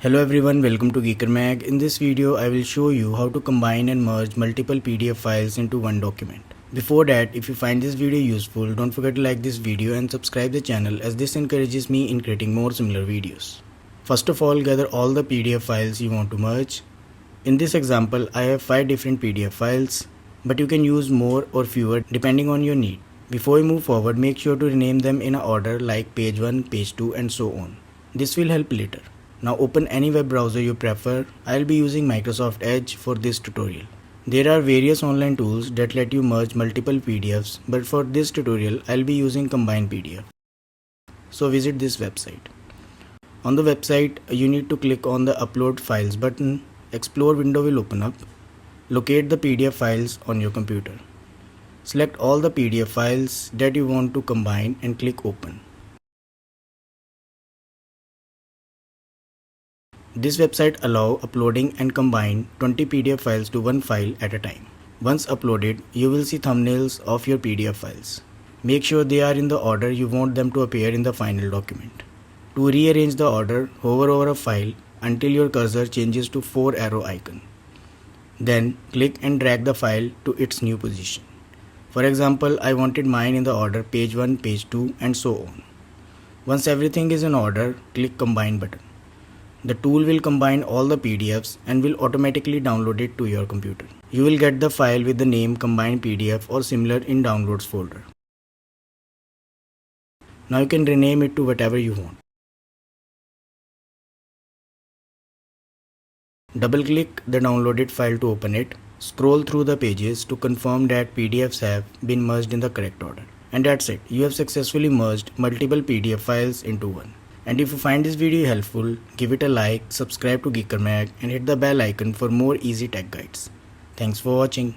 Hello everyone, welcome to Geeker Mag. In this video, I will show you how to combine and merge multiple PDF files into one document. Before that, if you find this video useful, don't forget to like this video and subscribe the channel as this encourages me in creating more similar videos. First of all, gather all the PDF files you want to merge. In this example, I have 5 different PDF files, but you can use more or fewer depending on your need. Before we move forward, make sure to rename them in a order like page 1, page 2 and so on. This will help later. Now open any web browser you prefer. I'll be using Microsoft Edge for this tutorial. There are various online tools that let you merge multiple PDFs, but for this tutorial I'll be using Combine PDF. So visit this website. On the website you need to click on the Upload Files button. Explore window will open up. Locate the PDF files on your computer. Select all the PDF files that you want to combine and click Open. This website allows uploading and combine 20 PDF files to one file at a time. Once uploaded, you will see thumbnails of your PDF files. Make sure they are in the order you want them to appear in the final document. To rearrange the order, hover over a file until your cursor changes to 4 arrow icon. Then click and drag the file to its new position. For example, I wanted mine in the order page 1, page 2 and so on. Once everything is in order, click Combine button. The tool will combine all the PDFs and will automatically download it to your computer. You will get the file with the name Combine PDF or similar in Downloads folder. Now you can rename it to whatever you want. Double-click the downloaded file to open it. Scroll through the pages to confirm that PDFs have been merged in the correct order. And that's it. You have successfully merged multiple PDF files into one. And if you find this video helpful, give it a like, subscribe to Geeker Mag and hit the bell icon for more easy tech guides. Thanks for watching.